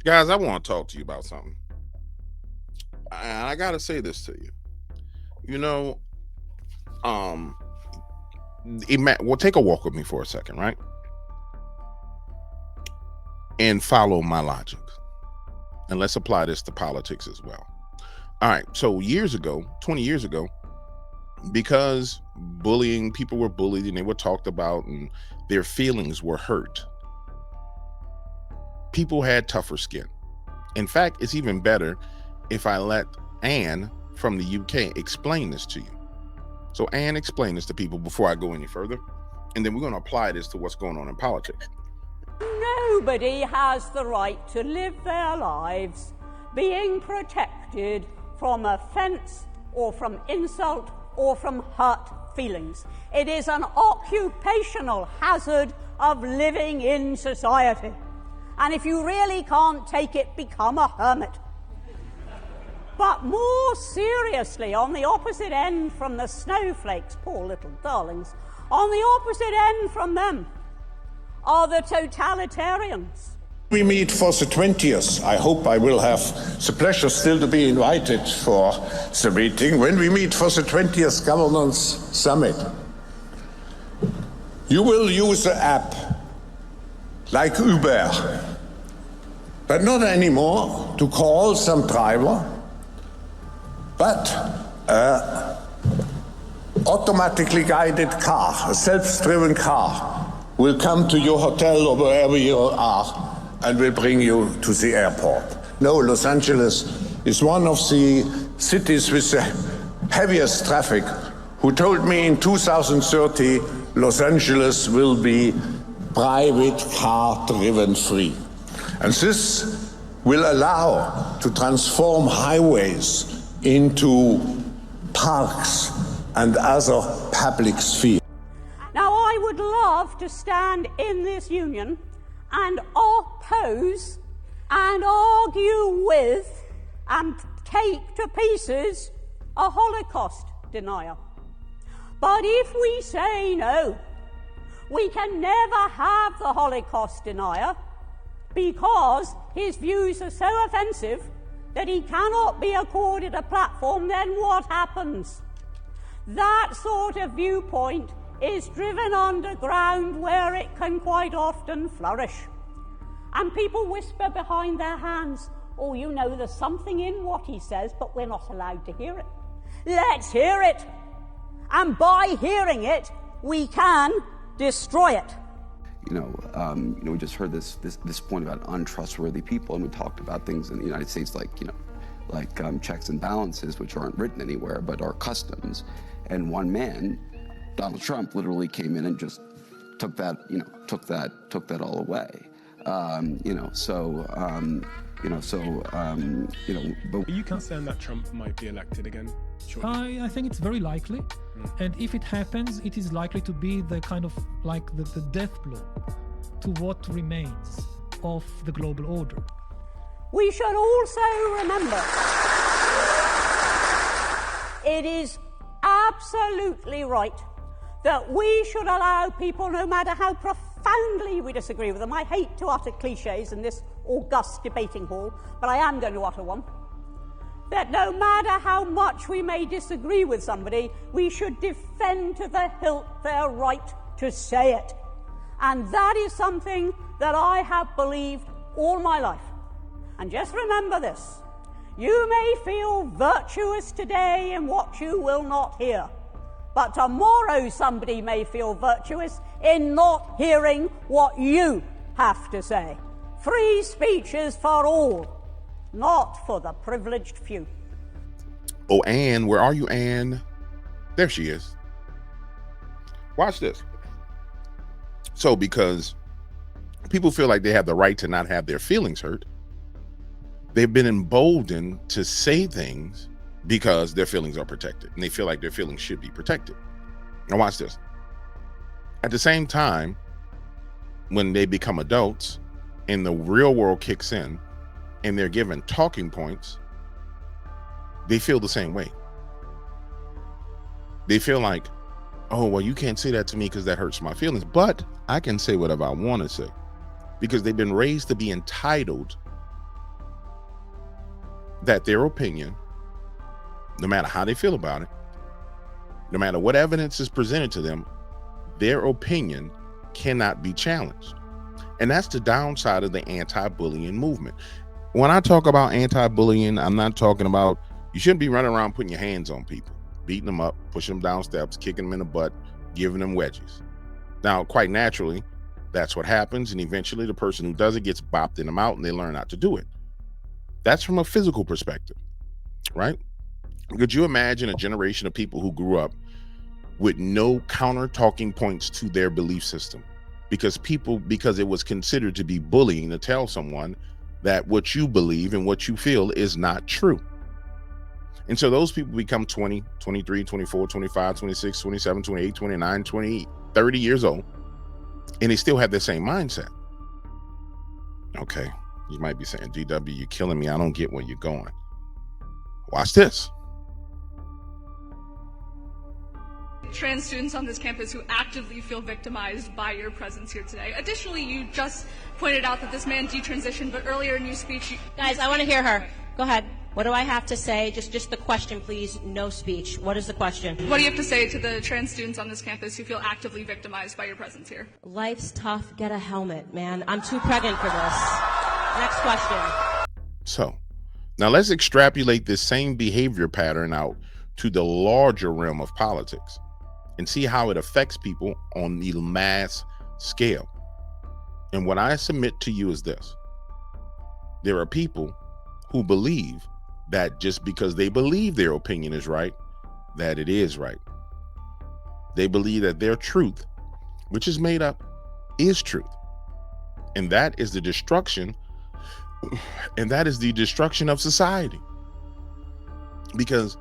Guys, I want to talk to you about something. And I got to say this to you. You know, um, well, take a walk with me for a second, right? And follow my logic. And let's apply this to politics as well. All right. So years ago, 20 years ago, because bullying, people were bullied and they were talked about and their feelings were hurt, people had tougher skin. In fact, it's even better if I let Anne from the UK explain this to you. So Anne, explain this to people before I go any further. And then we're going to apply this to what's going on in politics. Nobody has the right to live their lives being protected from offence or from insult or from hurt feelings. It is an occupational hazard of living in society. And if you really can't take it, become a hermit. But more seriously, on the opposite end from the snowflakes, poor little darlings, on the opposite end from them are the totalitarians. We meet for the 20th. I hope I will have the pleasure still to be invited for the meeting. When we meet for the 20th Governance Summit, you will use the app like Uber, but not anymore to call some driver, but automatically guided car, a self-driven car, will come to your hotel or wherever you are and will bring you to the airport. No, Los Angeles is one of the cities with the heaviest traffic, who told me in 2030 Los Angeles will be private car driven free. And this will allow to transform highways into parks and other public spheres. Now, I would love to stand in this union and oppose and argue with and take to pieces a Holocaust denier. But if we say no, we can never have the Holocaust denier because his views are so offensive that he cannot be accorded a platform. Then what happens? That sort of viewpoint is driven underground where it can quite often flourish. And people whisper behind their hands, oh, you know, there's something in what he says, but we're not allowed to hear it. Let's hear it. And by hearing it, we can destroy it. We just heard this point about untrustworthy people, and we talked about things in the United States like checks and balances, which aren't written anywhere but are customs. And one man, Donald Trump, literally came in and just took that all away. But are you concerned that Trump might be elected again? I think it's very likely. And if it happens, it is likely to be the kind of like the death blow to what remains of the global order. We should also remember it is absolutely right that we should allow people, no matter how profoundly we disagree with them. I hate to utter cliches in this august debating hall, but I am going to utter one. That no matter how much we may disagree with somebody, we should defend to the hilt their right to say it. And that is something that I have believed all my life. And just remember this, you may feel virtuous today in what you will not hear, but tomorrow somebody may feel virtuous in not hearing what you have to say. Free speech is for all, not for the privileged few. Oh, Anne, where are you, Anne? There she is. Watch this. So, because people feel like they have the right to not have their feelings hurt, they've been emboldened to say things because their feelings are protected, and they feel like their feelings should be protected. Now, watch this. At the same time, when they become adults and the real world kicks in, and they're given talking points, they feel the same way. They feel like, oh, well, you can't say that to me because that hurts my feelings, but I can say whatever I want to say because they've been raised to be entitled that their opinion, no matter how they feel about it, no matter what evidence is presented to them, their opinion cannot be challenged. And that's the downside of the anti-bullying movement. When I talk about anti-bullying, I'm not talking about, you shouldn't be running around putting your hands on people, beating them up, pushing them down steps, kicking them in the butt, giving them wedges. Now, quite naturally, that's what happens. And eventually the person who does it gets bopped in the mouth and they learn not to do it. That's from a physical perspective, right? Could you imagine a generation of people who grew up with no counter talking points to their belief system? Because it was considered to be bullying to tell someone that what you believe and what you feel is not true. And so those people become 20, 23, 24, 25, 26, 27, 28, 29, 20, 30 years old, and they still have the same mindset. Okay, you might be saying, GW, you're killing me. I don't get where you're going. Watch this. Trans students on this campus who actively feel victimized by your presence here today. Additionally, you just pointed out that this man detransitioned, but earlier in your speech... Guys, I want to hear her. Go ahead. What do I have to say? Just the question, please. No speech. What is the question? What do you have to say to the trans students on this campus who feel actively victimized by your presence here? Life's tough. Get a helmet, man. I'm too pregnant for this. Next question. So, now let's extrapolate this same behavior pattern out to the larger realm of politics and see how it affects people on the mass scale. And what I submit to you is this. There are people who believe that just because they believe their opinion is right, that it is right. They believe that their truth, which is made up, is truth. And that is the destruction, of society. Because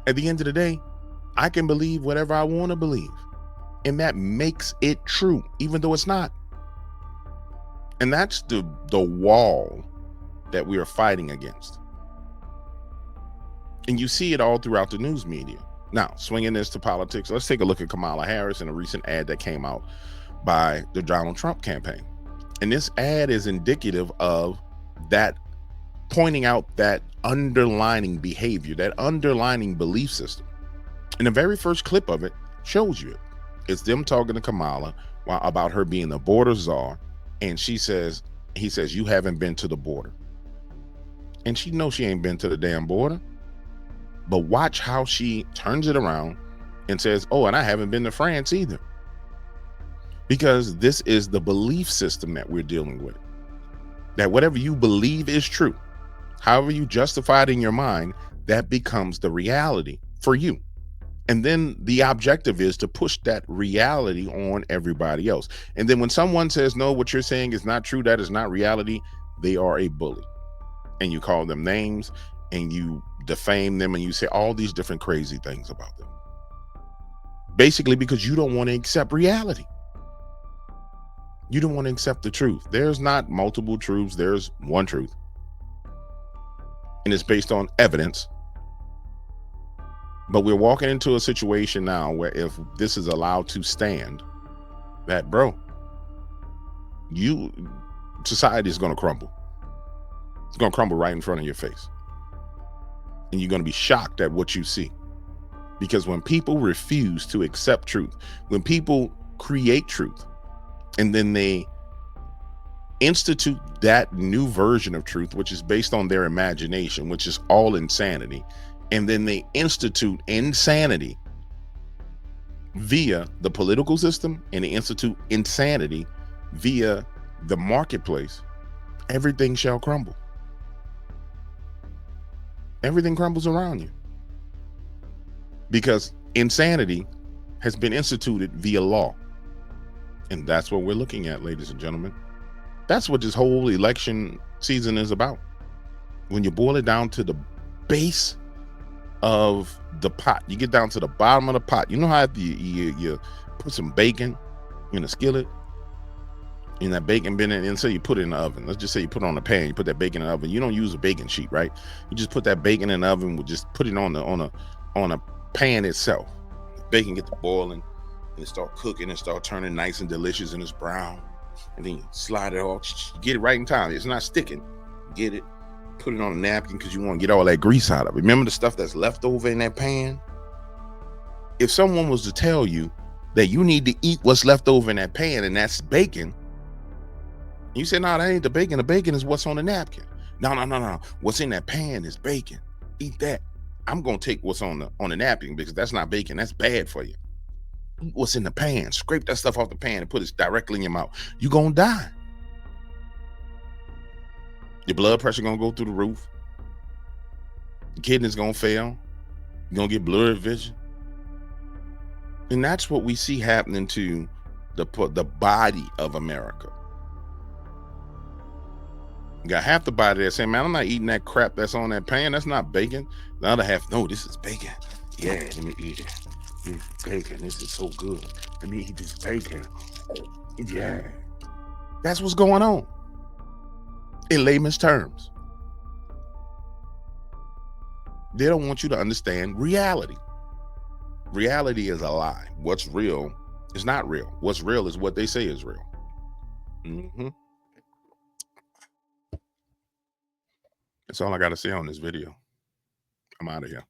at the end of the day, I can believe whatever I want to believe. And that makes it true, even though it's not. And that's the wall that we are fighting against. And you see it all throughout the news media. Now, swinging this to politics, let's take a look at Kamala Harris in a recent ad that came out by the Donald Trump campaign. And this ad is indicative of that, pointing out that underlining behavior, that underlining belief system. And the very first clip of it shows you it. It's them talking to Kamala about her being the border czar. And he says, you haven't been to the border. And she knows she ain't been to the damn border. But watch how she turns it around and says, oh, and I haven't been to France either. Because this is the belief system that we're dealing with. That whatever you believe is true, however you justify it in your mind, that becomes the reality for you. And then the objective is to push that reality on everybody else. And then when someone says, no, what you're saying is not true, that is not reality, they are a bully. And you call them names and you defame them and you say all these different crazy things about them. Basically because you don't want to accept reality. You don't want to accept the truth. There's not multiple truths. There's one truth. And it's based on evidence. But we're walking into a situation now where if this is allowed to stand, that society is going to crumble. It's going to crumble right in front of your face. And you're going to be shocked at what you see. Because when people refuse to accept truth, when people create truth, and then they institute that new version of truth, which is based on their imagination, which is all insanity, and then they institute insanity via the political system, and they institute insanity via the marketplace, everything shall crumble. Everything crumbles around you. Because insanity has been instituted via law. And that's what we're looking at, ladies and gentlemen. That's what this whole election season is about. When you boil it down to the base of the pot, you get down to the bottom of the pot. You know how you put some bacon in a skillet, and that bacon been in, and so you put it in the oven. Let's just say you put it on a pan, you put that bacon in the oven. You don't use a bacon sheet, right? You just put that bacon in the oven. We'll just put it on a pan itself. The bacon gets to boiling, and it start cooking and start turning nice and delicious, and it's brown. And then you slide it off, get it right in time. It's not sticking. Get it, put it on a napkin because you want to get all that grease out of it. Remember the stuff that's left over in that pan? If someone was to tell you that you need to eat what's left over in that pan and that's bacon, you say, no, that ain't the bacon. The bacon is what's on the napkin. No. What's in that pan is bacon. Eat that. I'm going to take what's on the napkin because that's not bacon. That's bad for you. Eat what's in the pan. Scrape that stuff off the pan and put it directly in your mouth. You're going to die. Your blood pressure going to go through the roof. Your kidneys going to fail. You're going to get blurred vision. And that's what we see happening to the body of America. You got half the body that's saying, man, I'm not eating that crap that's on that pan. That's not bacon. The other half, no, this is bacon. Yeah, let me eat it. This is bacon. This is so good. Let me eat this bacon. Yeah. That's what's going on. In layman's terms. They don't want you to understand reality. Reality is a lie. What's real is not real. What's real is what they say is real. That's all I got to say on this video. I'm out of here.